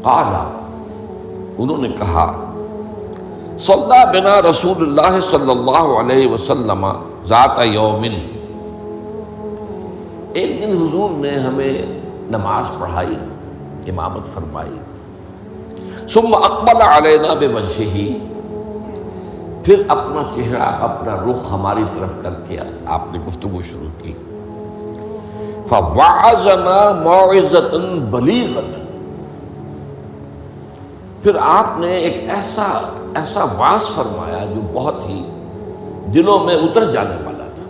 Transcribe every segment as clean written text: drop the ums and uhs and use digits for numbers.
قال، انہوں نے کہا، صلی بنا رسول اللہ صلی اللہ علیہ وسلم ذات یوم، ایک دن حضور نے ہمیں نماز پڑھائی، امامت فرمائی، ثم اقبل علینا بوجہہ، پھر اپنا چہرہ اپنا رخ ہماری طرف کر کے آپ نے گفتگو شروع کی، فوعظنا موعظۃ بلیغۃ، پھر آپ نے ایک ایسا واعظ فرمایا جو بہت ہی دلوں میں اتر جانے والا تھا،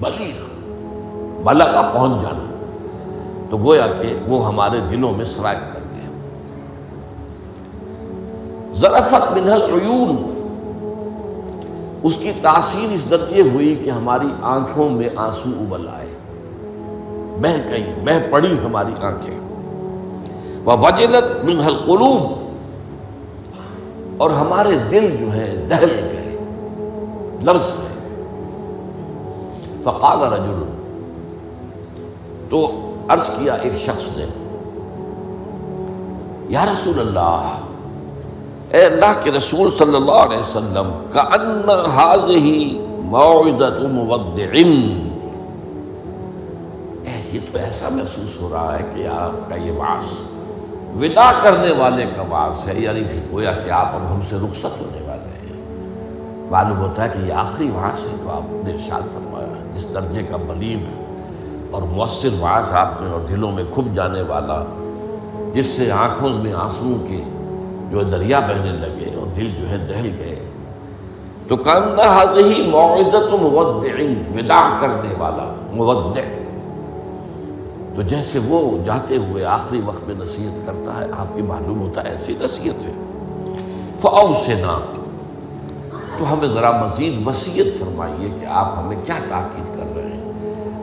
بلیغ، بلغ پہنچ جانا، تو گویا کہ وہ ہمارے دلوں میں سرایت کر گیا۔ ذرفت منہ العیون، اس کی تاثیر اس درجے ہوئی کہ ہماری آنکھوں میں آنسو ابل آئے، بہہ پڑی ہماری آنکھیں۔ ووجلت منہ القلوب، اور ہمارے دل جو ہے دہل گئے، لرز گئے۔ فقال رجل، تو عرض کیا ایک شخص نے، یا رسول اللہ، اے اللہ کے رسول صلی اللہ علیہ وسلم، کأن ہذہ موعظۃ مودع، یہ تو ایسا محسوس ہو رہا ہے کہ آپ کا یہ وعظ وداع کرنے والے کا وعظ ہے، یعنی کہ گویا کہ آپ اب ہم سے رخصت ہونے والے ہیں۔ معلوم ہوتا ہے کہ یہ آخری وعظ ہے جو آپ نے ارشاد فرمایا، جس درجے کا بلیغ اور مؤثر وعظ آپ نے، اور دلوں میں کھپ جانے والا، جس سے آنکھوں میں آنسوؤں کے جو دریا بہنے لگے اور دل جو ہے دہل گئے۔ تو کأن ہذہ موعظۃ مودع، وداع کرنے والا، مودع، تو جیسے وہ جاتے ہوئے آخری وقت میں نصیحت کرتا ہے، آپ کی معلوم ہوتا ہے ایسی نصیحت ہے۔ فأوصنا، تو ہمیں ذرا مزید وصیت فرمائیے کہ آپ ہمیں کیا تاکید کر رہے ہیں،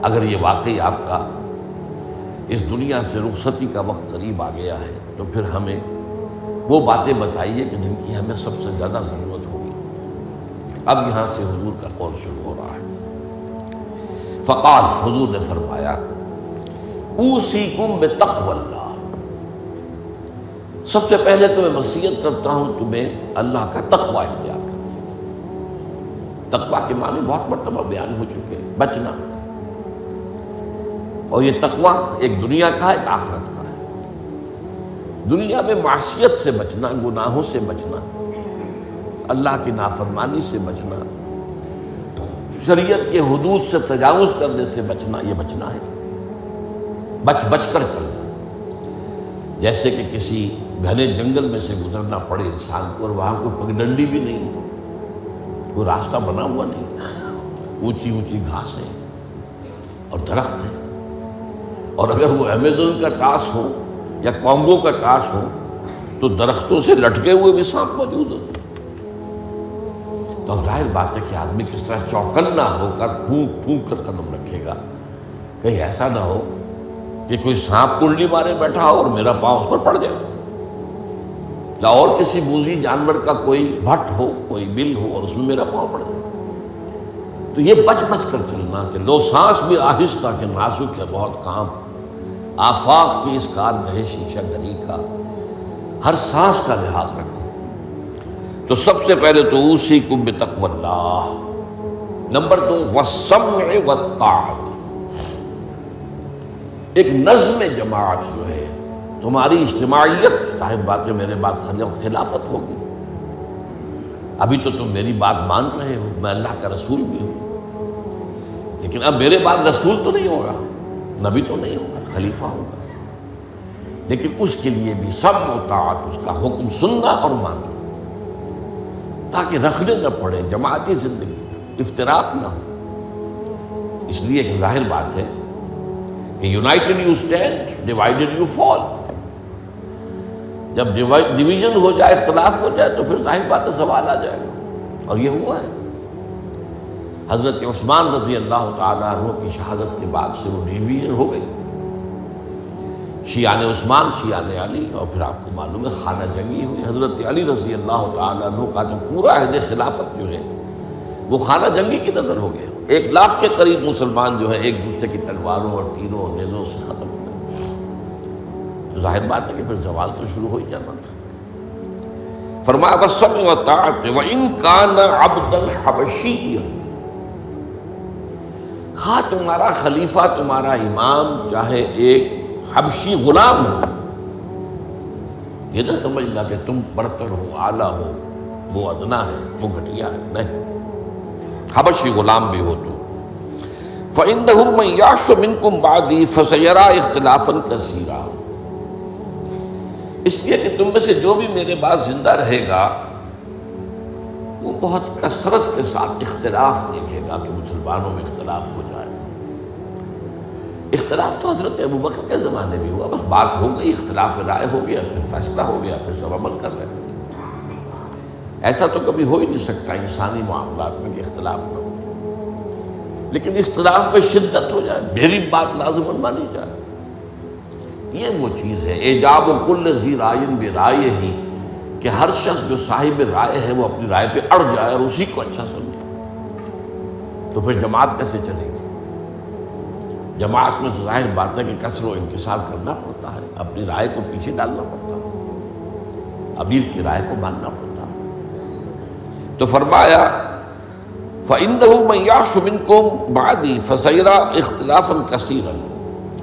اگر یہ واقعی آپ کا اس دنیا سے رخصتی کا وقت قریب آ گیا ہے تو پھر ہمیں وہ باتیں بتائیے کہ جن کی ہمیں سب سے زیادہ ضرورت ہوگی۔ اب یہاں سے حضور کا قول شروع ہو رہا ہے۔ فقال، حضور نے فرمایا، اوصیکم بتقوی اللہ، سب سے پہلے تو میں وصیت کرتا ہوں تمہیں اللہ کا تقوی اختیار کرنے کی۔ تقوی کے معنی بہت مرتبہ بیان ہو چکے، بچنا، اور یہ تقوی ایک دنیا کا ہے، ایک آخرت کا ہے۔ دنیا میں معصیت سے بچنا، گناہوں سے بچنا، اللہ کی نافرمانی سے بچنا، شریعت کے حدود سے تجاوز کرنے سے بچنا، یہ بچنا ہے، بچ کر چلنا۔ جیسے کہ کسی گھنے جنگل میں سے گزرنا پڑے انسان کو، اور وہاں کوئی پگڈنڈی بھی نہیں، کوئی راستہ بنا ہوا نہیں، اونچی اونچی گھاسیں اور درخت ہیں، اور اگر وہ امیزون کا ٹاس ہو یا کانگو کا ٹاس ہو تو درختوں سے لٹکے ہوئے بھی سانپ موجود ہوتے ہیں۔ تو اب ظاہر بات ہے کہ آدمی کس طرح چوکنا ہو کر پھونک پھونک کر قدم رکھے گا، کہیں ایسا نہ ہو کہ کوئی سانپ کنڈلی مارے بیٹھا ہو اور میرا پاؤں اس پر پڑ جائے، یا اور کسی موذی جانور کا کوئی بھٹ ہو، کوئی بل ہو اور اس میں میرا پاؤں پڑ جائے۔ تو یہ بچ کر چلنا کہ لو سانس بھی آہستہ کہ نازک ہے بہت کام، آفاق کی اس کارگاہ شیشہ گری کا، ہر سانس کا لحاظ رکھو۔ تو سب سے پہلے تو اوصیکم بتقوی اللہ، نمبر 2 والسمع والطاعت، ایک نظم جماعت جو ہے، تمہاری اجتماعیت، صاحب باتیں میرے بات خلافت ہوگی۔ ابھی تو تم میری بات مان رہے ہو، میں اللہ کا رسول بھی ہوں، لیکن اب میرے بعد رسول تو نہیں ہوگا، نبی تو نہیں ہوگا، خلیفہ ہوگا، لیکن اس کے لیے بھی سمع و طاعت، اس کا حکم سننا اور ماننا، تاکہ رکھنے نہ پڑے، جماعتی زندگی میں افتراق نہ ہو۔ اس لیے کہ ظاہر بات ہے کہ United you stand, divided you fall. جب ڈویژن ہو جائے، اختلاف ہو جائے، تو پھر ظاہر بات ہے زوال آ جائے گا، اور یہ ہوا ہے۔ حضرت عثمان رضی اللہ تعالیٰ عنہ کی شہادت کے بعد سے وہ ڈویژن ہو گئی، شیعان عثمان، شیعان علی، اور پھر آپ کو معلوم ہے خانہ جنگی ہوئی۔ حضرت علی رضی اللہ تعالیٰ عنہ کا جو پورا عہد خلافت جو ہے وہ خانہ جنگی کی نظر ہو گیا۔ 1 لاکھ کے قریب مسلمان جو ہے ایک دوسرے کی تلواروں اور تیروں اور نیزوں سے ختم ہو گئے۔ تو ظاہر بات ہے کہ پھر زوال تو شروع ہو ہی جانا تھا۔ فرمایا والسمع والطاعۃ وإن كان عبدا حبشیا، خواہ تمہارا خلیفہ تمہارا امام چاہے ایک حبشی غلام ہو، یہ نہ سمجھنا کہ تم برتر ہو، اعلیٰ ہو، وہ ادنا ہے، وہ گھٹیا ہے، نہیں، حبشی غلام بھی ہو تو فَإِنَّهُ مَن يَعْشُ مِنكُم بَعْدِي فَسَيَرَىٰ اخْتِلَافًا كَثِيرًا، اس لیے کہ تم میں سے جو بھی میرے بعد زندہ رہے گا وہ بہت کثرت کے ساتھ اختلاف دیکھے گا کہ مسلمانوں میں اختلاف ہو جائے۔ اختلاف تو حضرت ابوبکر کے زمانے بھی ہوا، بس بات ہو گئی، اختلاف رائے ہو گیا، پھر فیصلہ ہو گیا، پھر سب عمل کر رہے ہیں۔ ایسا تو کبھی ہو ہی نہیں سکتا انسانی معاملات میں کہ اختلاف نہ ہو، لیکن اختلاف میں شدت ہو جائے، میری بات لازماً مانی جائے، یہ وہ چیز ہے ایجاب کل ذی رائے برائے ہی، کہ ہر شخص جو صاحب رائے ہے وہ اپنی رائے پہ اڑ جائے اور اسی کو اچھا سمجھے، تو پھر جماعت کیسے چلے گی؟ جماعت میں تو ظاہر بات ہے کہ کثر و انکسار کرنا پڑتا ہے، اپنی رائے کو پیچھے ڈالنا پڑتا ہے، امیر کی رائے کو ماننا پڑتا ہے۔ تو فرمایا فَإِنَّهُ مَن يَعْشُ مِنكُم بَعْدِي فَسَيَرَىٰ اخْتِلَافًا كَثِيرًا،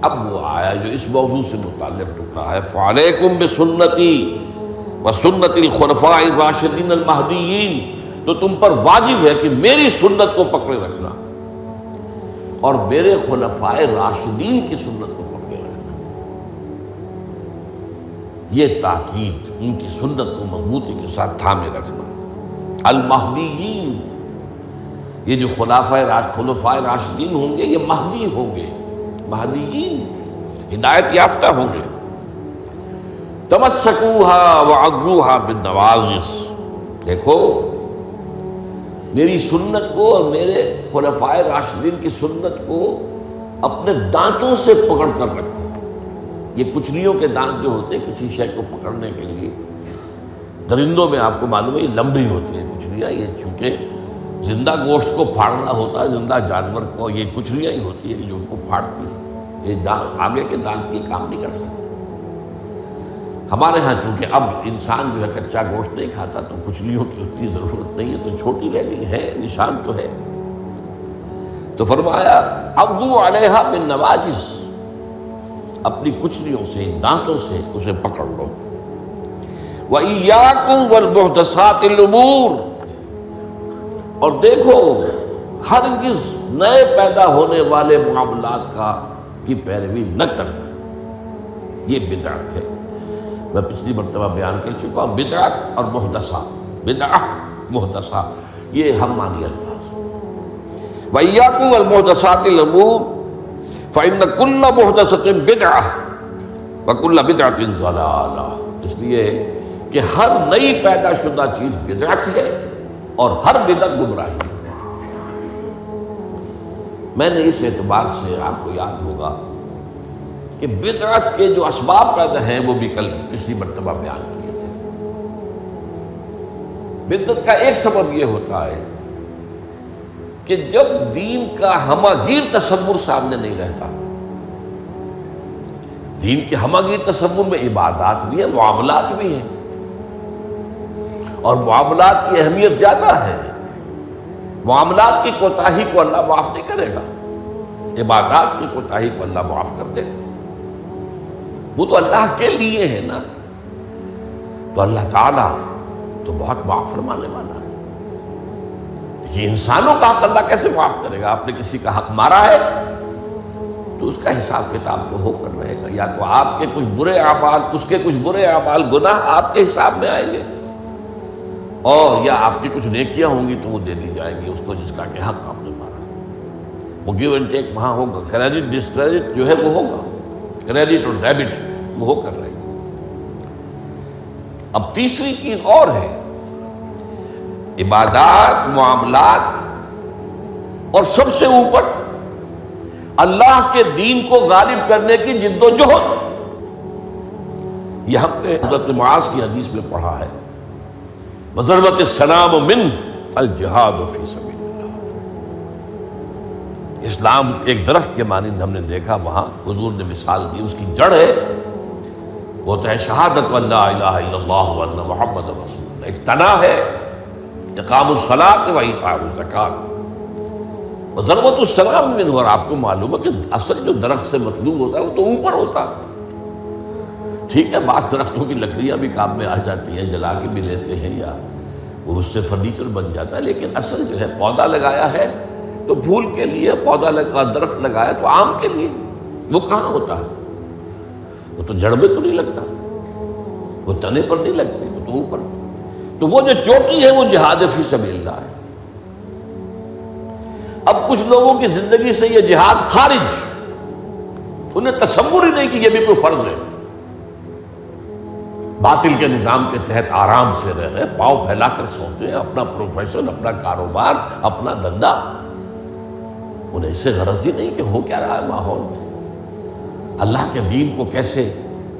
اب وہ آیا جو اس موضوع سے متعلق ٹکڑا ہے، فَعَلَيْكُمْ بِسُنَّتِي وَسُنَّتِ الْخُلَفَاءِ الرَّاشِدِينَ الْمَهْدِيِّينَ، تو تم پر واجب ہے کہ میری سنت کو پکڑے رکھنا اور میرے خلفائے راشدین کی سنت کو پکڑے رکھنا، یہ تاکید، ان کی سنت کو مضبوطی کے ساتھ تھامے رکھنا۔ المہدیین، یہ جو خلفائے راشدین ہوں گے یہ مہدی ہوں گے، مہدیین ہدایت یافتہ ہوں گے۔ تمسکوها وعضوها بالنواجذ، دیکھو میری سنت کو اور میرے خلفائے راشدین کی سنت کو اپنے دانتوں سے پکڑ کر رکھو۔ یہ کچلیوں کے دانت جو ہوتے ہیں کسی شے کو پکڑنے کے لیے، درندوں میں آپ کو معلوم ہے یہ لمبی ہوتی ہیں کچلیاں، یہ چونکہ زندہ گوشت کو پھاڑنا ہوتا ہے، زندہ جانور کو یہ کچلیاں ہی ہوتی ہیں جو ان کو پھاڑتی ہیں، یہ آگے کے دانت کی کام نہیں کر سکتے۔ ہمارے ہاں چونکہ اب انسان جو ہے کچا گوشت نہیں کھاتا تو کچلیوں کی اتنی ضرورت نہیں ہے، تو چھوٹی رہنی ہے، نشان تو ہے۔ تو فرمایا عضوا علیہا بالنواجذ، اپنی کچلیوں سے، دانتوں سے اسے پکڑ لو۔ وَإِيَّاكُمْ وَالْمُحْدَثَاتِ الْأُمُورِ، اور دیکھو ہرگز نئے پیدا ہونے والے معاملات کی پیروی نہ کرنا، یہ بدعت ہے۔ میں پچھلی مرتبہ بیان کر چکا ہوں، بدعت اور محدثہ، بدعہ محدثہ یہ ہم معنی الفاظ ہیں۔ وَإِيَّاكُمْ وَالْمُحْدَثَاتِ الْأُمُورِ فَإِنَّ كُلَّ مُحْدَثَةٍ بِدْعَةٌ وَكُلَّ بِدْعَةٍ ضَلَالَةٌ، اس لیے کہ ہر نئی پیدا شدہ چیز بدعت ہے اور ہر بدعت گمراہی ہے۔ میں نے اس اعتبار سے آپ کو یاد ہوگا کہ بدعت کے جو اسباب پیدا ہیں وہ بھی کل پچھلی مرتبہ بیان کیے تھے۔ بدعت کا ایک سبب یہ ہوتا ہے کہ جب دین کا ہماگیر تصور سامنے نہیں رہتا، دین کے ہماگیر تصور میں عبادات بھی ہیں، معاملات بھی ہیں، اور معاملات کی اہمیت زیادہ ہے، معاملات کی کوتاہی کو اللہ معاف نہیں کرے گا، عبادات کی کوتاہی کو اللہ معاف کر دے گا، وہ تو اللہ کے لیے ہے نا، تو اللہ تعالیٰ تو بہت معاف فرمانے والا ہے۔ یہ انسانوں کا حق اللہ کیسے معاف کرے گا؟ آپ نے کسی کا حق مارا ہے تو اس کا حساب کتاب تو ہو کر رہے گا، یا تو آپ کے کچھ برے اعمال، اس کے کچھ برے اعمال، گناہ آپ کے حساب میں آئیں گے، اور یا آپ کی کچھ نیکیاں ہوں گی تو وہ دے دی جائیں گی اس کو جس کا کہ حق آپ نے مارا، وہ گیو اینڈ ٹیک وہاں ہوگا، کریڈٹ ڈسکریڈٹ جو ہے وہ ہوگا، کریڈٹ اور ڈیبٹ وہ ہو کر رہے گی۔ اب تیسری چیز اور ہے، عبادات، معاملات، اور سب سے اوپر اللہ کے دین کو غالب کرنے کی جد و جہد۔ یہ ہم نے حضرت معاذ کی حدیث میں پڑھا ہے، وَضَرْبَتِ السَّلَامُ مِنْ الْجِهَادُ فِي سَبِيلِ اللَّهِ۔ اسلام ایک درخت کے مانند ہم نے دیکھا، وہاں حضور نے مثال دی، اس کی جڑ ہے وہ تو ہے شہادت لا الہ الا اللہ وان محمد رسول اللہ، ایک تنا ہے اقام الصلاۃ و ایتاء الزکوٰۃ و ضربۃ السلام منہ، اور آپ کو معلوم ہے کہ اصل جو درخت سے مطلوب ہوتا ہے وہ تو اوپر ہوتا ہے۔ ٹھیک ہے، بعض درختوں کی لکڑیاں بھی کام میں آ جاتی ہیں، جلا کے بھی لیتے ہیں یا وہ اس سے فرنیچر بن جاتا ہے، لیکن اصل جو ہے پودا لگایا ہے تو پھول کے لیے، پودا لگا درخت لگایا تو آم کے لیے، وہ کہاں ہوتا ہے؟ وہ تو جڑ میں تو نہیں لگتا، وہ تنے پر نہیں لگتے، وہ تو اوپر۔ تو وہ جو چوٹی ہے وہ جہاد فی سبیل اللہ ہے۔ اب کچھ لوگوں کی زندگی سے یہ جہاد خارج، انہیں تصور ہی نہیں کہ یہ بھی کوئی فرض ہے، باطل کے نظام کے تحت آرام سے رہ رہے، پاؤں پھیلا کر سوتے ہیں، اپنا پروفیشن، اپنا کاروبار، اپنا دھندا، انہیں اس سے غرض ہی نہیں کہ ہو کیا رہا ہے ماحول میں، اللہ کے دین کو کیسے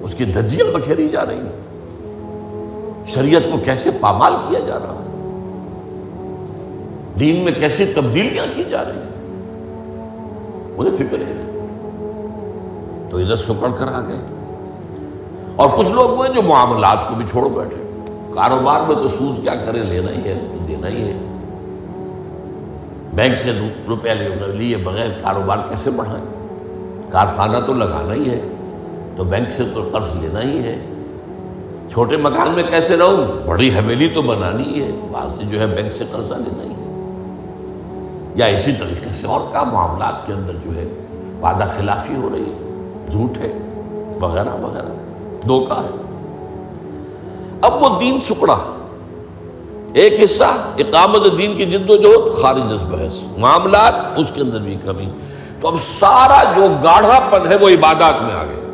اس کی دھجیاں بکھیری جا رہی ہیں، شریعت کو کیسے پامال کیا جا رہا ہے، دین میں کیسی تبدیلیاں کی جا رہی ہیں، انہیں فکر ہے۔ تو ادھر سکڑ کر آ گئے۔ اور کچھ لوگ وہ ہیں جو معاملات کو بھی چھوڑ بیٹھے، کاروبار میں تو سود کیا کریں، لینا ہی ہے، دینا ہی ہے، بینک سے روپے لیے بغیر کاروبار کیسے بڑھائیں، کارخانہ تو لگانا ہی ہے، تو بینک سے تو قرض لینا ہی ہے، چھوٹے مکان میں کیسے رہوں، بڑی حویلی تو بنانی ہی ہے، وہاں سے جو ہے بینک سے قرضہ لینا ہی ہے، یا اسی طریقے سے اور کا معاملات کے اندر جو ہے وعدہ خلافی ہو رہی ہے، جھوٹ ہے، وغیرہ وغیرہ، دھوکہ ہے۔ اب وہ دین سکڑا، ایک حصہ اقامت دین کی جد و جہد خارج از بحث، معاملات اس کے اندر بھی کمی، تو اب سارا جو گاڑھا پن ہے وہ عبادات میں آ گیا۔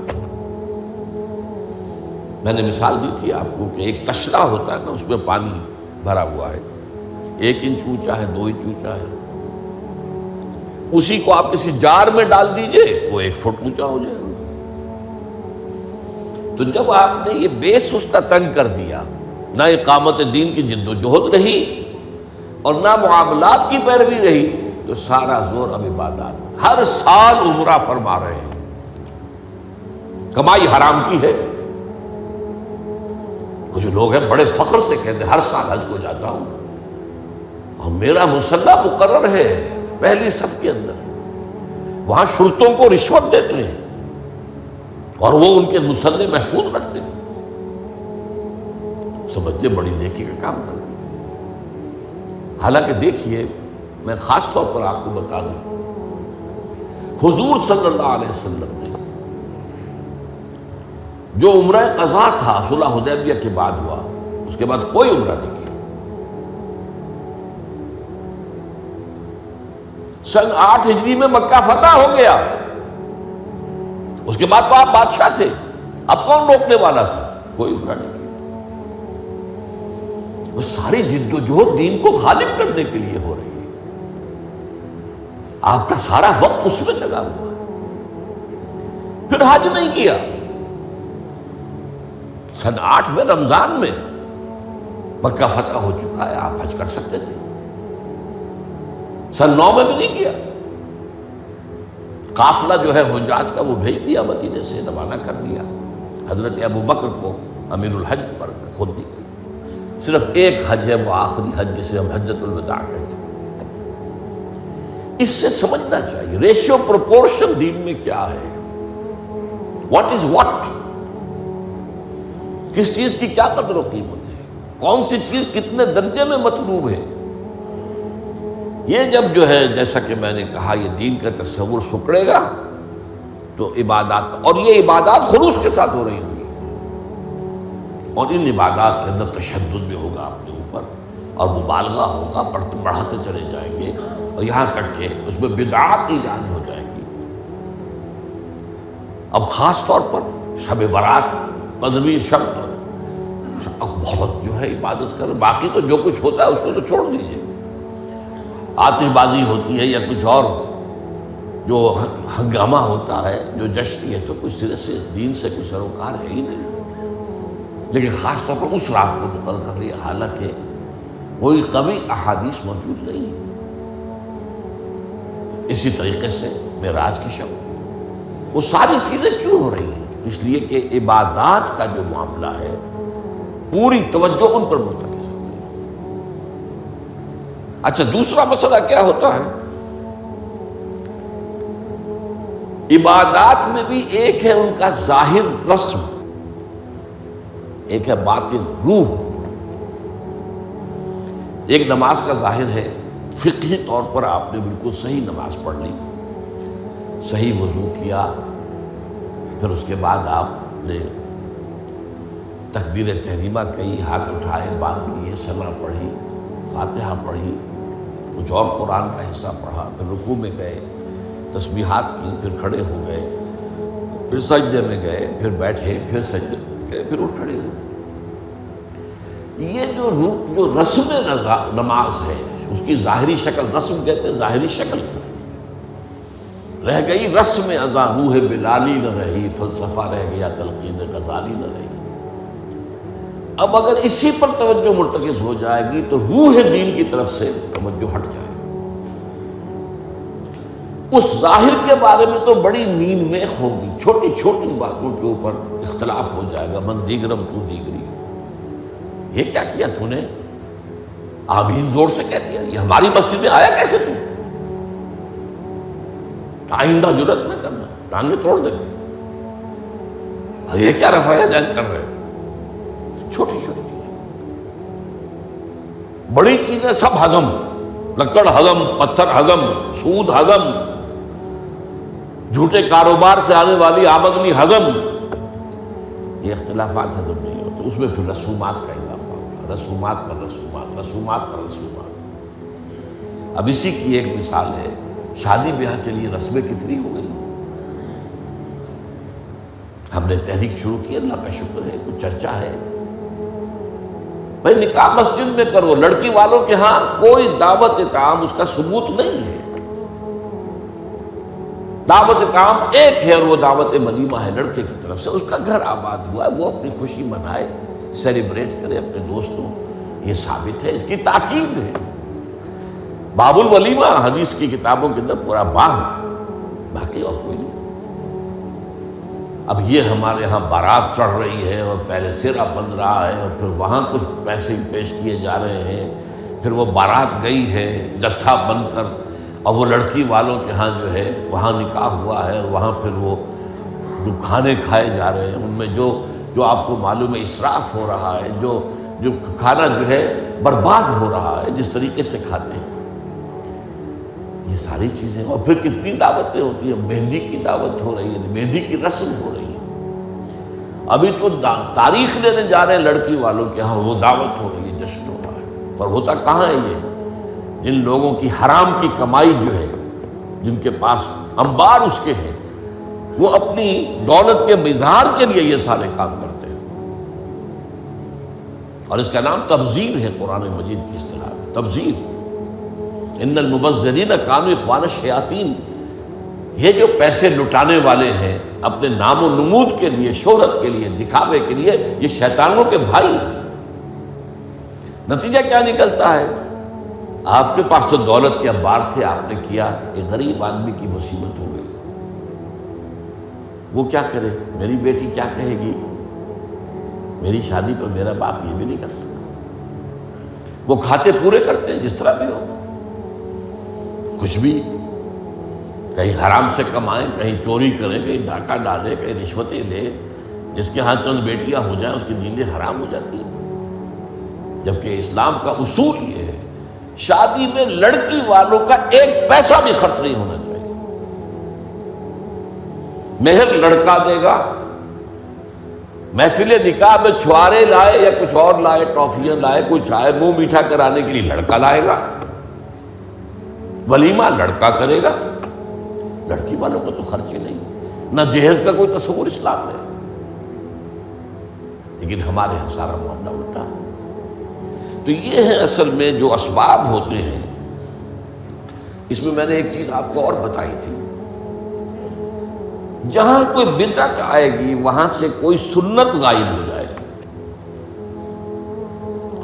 میں نے مثال دی تھی آپ کو کہ ایک تشلا ہوتا ہے نا، اس میں پانی بھرا ہوا ہے، 1 انچ اونچا ہے، 2 انچ اونچا ہے، اسی کو آپ کسی جار میں ڈال دیجئے وہ 1 فٹ اونچا ہو جائے گا۔ تو جب آپ نے یہ بیس اس کا تنگ کر دیا، نہ اقامت دین کی جد و جہد رہی اور نہ معاملات کی پیروی رہی، تو سارا زور اب عبادات، ہر سال عمرہ فرما رہے ہیں، کمائی حرام کی ہے۔ کچھ لوگ ہیں بڑے فخر سے کہتے ہیں ہر سال حج کو جاتا ہوں، اور میرا مصلی مقرر ہے پہلی صف کے اندر، وہاں شرطوں کو رشوت دیتے ہیں اور وہ ان کے مصلی محفوظ رکھتے ہیں، سمجھتے بڑی نیکی کا کام کر رہے ہیں۔ حالانکہ دیکھیے، میں خاص طور پر آپ کو بتا دوں، حضور صلی اللہ علیہ وسلم نے جو عمرہ قضا تھا صلح حدیبیہ کے بعد ہوا، اس کے بعد کوئی عمرہ نہیں کیا۔ سن 8 ہجری میں مکہ فتح ہو گیا، اس کے بعد تو آپ بادشاہ تھے، اب کون روکنے والا تھا؟ کوئی عمرہ نہیں کیا۔ وہ ساری جد و جہد دین کو غالب کرنے کے لیے ہو رہی ہے، آپ کا سارا وقت اس میں لگا ہوا ہے۔ پھر حج نہیں کیا، سن 8 میں رمضان میں مکہ فتح ہو چکا ہے، آپ حج کر سکتے تھے، سن 9 میں بھی نہیں کیا۔ قافلہ جو ہے حجاج کا وہ بھیج دیا، مدینے سے روانہ کر دیا، حضرت ابو بکر کو امیر الحج پر خود دی گئی۔ صرف ایک حج ہے، وہ آخری حج جسے ہم حجۃ الوداع کہتے ہیں۔ اس سے سمجھنا چاہیے ریشیو پروپورشن دین میں کیا ہے، واٹ از واٹ، کس چیز کی کیا قدر و قیمت ہے، کون سی چیز کتنے درجے میں مطلوب ہے۔ یہ جب جو ہے جیسا کہ میں نے کہا یہ دین کا تصور سکڑے گا تو عبادات، اور یہ عبادات خلوص کے ساتھ ہو رہی ہوں گی، اور ان عبادات کے اندر تشدد بھی ہوگا اپنے اوپر، اور مبالغہ ہوگا، بڑھاتے چلے جائیں گے، اور یہاں تک کہ اس میں بدعات ایجاد ہو جائیں گی۔ اب خاص طور پر شب برات، قدمی شب، بہت جو ہے عبادت کر، باقی تو جو کچھ ہوتا ہے اس کو تو چھوڑ دیجئے، آتش بازی ہوتی ہے یا کچھ اور جو ہنگامہ ہوتا ہے، جو جشن، یہ تو کچھ سرے سے دین سے کوئی سروکار ہے ہی نہیں۔ لیکن خاص طور پر اس رات کو مقرر کر لیا، حالانکہ کوئی قوی احادیث موجود نہیں ہے۔ اسی طریقے سے معراج کی شب، وہ ساری چیزیں کیوں ہو رہی ہیں؟ اس لیے کہ عبادات کا جو معاملہ ہے پوری توجہ ان پر مرتکز ہوتی ہے۔ اچھا، دوسرا مسئلہ کیا ہوتا ہے؟ عبادات میں بھی ایک ہے ان کا ظاہر رسم، ایک ہے باطن روح۔ ایک نماز کا ظاہر ہے، فقہی طور پر آپ نے بالکل صحیح نماز پڑھ لی، صحیح وضو کیا، پھر اس کے بعد آپ نے تکبیر تحریمہ کہی، ہاتھ اٹھائے، باندھ لیے، ثنا پڑھی، فاتحہ پڑھی، کچھ اور قرآن کا حصہ پڑھا، پھر رکوع میں گئے، تسبیحات کی، پھر کھڑے ہو گئے، پھر سجدے میں گئے، پھر بیٹھے، پھر سجدے میں گئے، پھر اٹھ کھڑے ہوئے۔ یہ جو رسم نماز ہے، اس کی ظاہری شکل، رسم کہتے ہیں ظاہری شکل کو، رہ گئی رسم ازاں روح بلالی نہ رہی، فلسفہ رہ گیا تلقین غزالی نہ رہی۔ اب اگر اسی پر توجہ مرتکز ہو جائے گی تو روح دین کی طرف سے توجہ ہٹ جائے گی۔ اس ظاہر کے بارے میں تو بڑی نیند میخ ہوگی، چھوٹی چھوٹی باتوں کے اوپر اختلاف ہو جائے گا، من دیگرم تو دیگری، یہ کیا کیا تو نے؟ آمین زور سے کہہ دیا، یہ ہماری مسجد میں آیا کیسے تو؟ آئندہ جرت نہ کرنا، ٹانگیں توڑ دیں گے۔ یہ کیا رفع دین کر رہے ہو؟ چھوٹی چھوٹی چیز، بڑی چیزیں سب ہضم، لکڑ ہضم، پتھر ہضم، سود ہضم، جھوٹے کاروبار سے آنے والی آمدنی ہضم، یہ اختلافات ہضم نہیں ہوتے۔ اس میں پھر رسومات کا اضافہ ہوگا، رسومات پر رسومات، رسومات پر رسومات۔ اب اسی کی ایک مثال ہے، شادی بیاہ کے لیے رسمیں کتنی ہو گئی۔ ہم نے تحریک شروع کی، اللہ کا شکر ہے، کچھ چرچا ہے۔ بھائی نکاح مسجد میں کرو، لڑکی والوں کے ہاں کوئی دعوت طعام اس کا ثبوت نہیں ہے۔ دعوت طعام ایک ہے، اور وہ دعوت ولیمہ ہے لڑکے کی طرف سے، اس کا گھر آباد ہوا ہے، وہ اپنی خوشی منائے، سیلیبریٹ کرے اپنے دوستوں، یہ ثابت ہے، اس کی تاکید ہے۔ باب الولیمہ حدیث کی کتابوں کے اندر پورا باب ہے، باقی اور کوئی نہیں۔ اب یہ ہمارے ہاں بارات چڑھ رہی ہے اور پہلے سرا بن رہا ہے، اور پھر وہاں کچھ پیسے پیش کیے جا رہے ہیں، پھر وہ بارات گئی ہے جتھا بن کر، اور وہ لڑکی والوں کے ہاں جو ہے وہاں نکاح ہوا ہے، اور وہاں پھر وہ جو کھانے کھائے جا رہے ہیں ان میں جو آپ کو معلوم ہے اسراف ہو رہا ہے، جو کھانا جو ہے برباد ہو رہا ہے جس طریقے سے کھاتے ہیں، یہ ساری چیزیں۔ اور پھر کتنی دعوتیں ہوتی ہیں، مہندی کی دعوت ہو رہی ہے، مہندی کی رسم ہو رہی ہے، ابھی تو تاریخ لینے جا رہے ہیں لڑکی والوں کے ہاں، وہ دعوت ہو رہی ہے، جشن ہو رہا ہے۔ پر ہوتا کہاں ہے یہ؟ جن لوگوں کی حرام کی کمائی جو ہے، جن کے پاس انبار اس کے ہیں، وہ اپنی دولت کے اظہار کے لیے یہ سارے کام کرتے ہیں، اور اس کا نام تبذیر ہے قرآن مجید کی اصطلاح میں، تبذیر۔ ان المبذرین کانوا اخوان الشیاطین، یہ جو پیسے لٹانے والے ہیں اپنے نام و نمود کے لیے، شہرت کے لیے، دکھاوے کے لیے، یہ شیطانوں کے بھائی ہیں۔ نتیجہ کیا نکلتا ہے؟ آپ کے پاس تو دولت کے انبار تھے، آپ نے کیا، ایک غریب آدمی کی مصیبت ہو گئی، وہ کیا کرے؟ میری بیٹی کیا کہے گی؟ میری شادی پر میرا باپ یہ بھی نہیں کر سکتا۔ وہ کھاتے پورے کرتے ہیں جس طرح بھی ہو، کچھ بھی، کہیں حرام سے کمائیں، کہیں چوری کریں، کہیں ڈاکہ ڈالیں، کہیں رشوتیں لیں، جس کے ہاں چند بیٹیاں ہو جائیں اس کی نیندیں حرام ہو جاتی ہیں۔ جبکہ اسلام کا اصول یہ ہے، شادی میں لڑکی والوں کا ایک پیسہ بھی خرچ نہیں ہونا چاہیے، مہر لڑکا دے گا، محفل نکاح میں چھوارے لائے یا کچھ اور لائے، ٹافیاں لائے، کچھ آئے، منہ میٹھا کرانے کے لیے لڑکا لائے گا، ولیمہ لڑکا کرے گا، لڑکی والوں کو تو خرچ ہی نہیں، نہ جہیز کا کوئی تصور اسلام میں۔ لیکن ہمارے یہاں سارا معاملہ الٹا ہے۔ تو یہ ہے اصل میں جو اسباب ہوتے ہیں۔ اس میں میں نے ایک چیز آپ کو اور بتائی تھی، جہاں کوئی بدعت آئے گی وہاں سے کوئی سنت غائب ہو جائے گی۔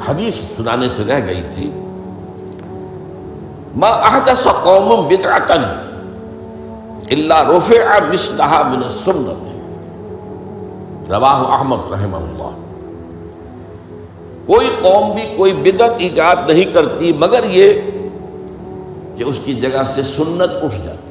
حدیث سنانے سے رہ گئی تھی، ما احدث قوم بدعۃ الا رفع مثلها من السنت، رواہ احمد رحمہ اللہ۔ کوئی قوم بھی کوئی بدعت ایجاد نہیں کرتی مگر یہ کہ اس کی جگہ سے سنت اٹھ جاتی۔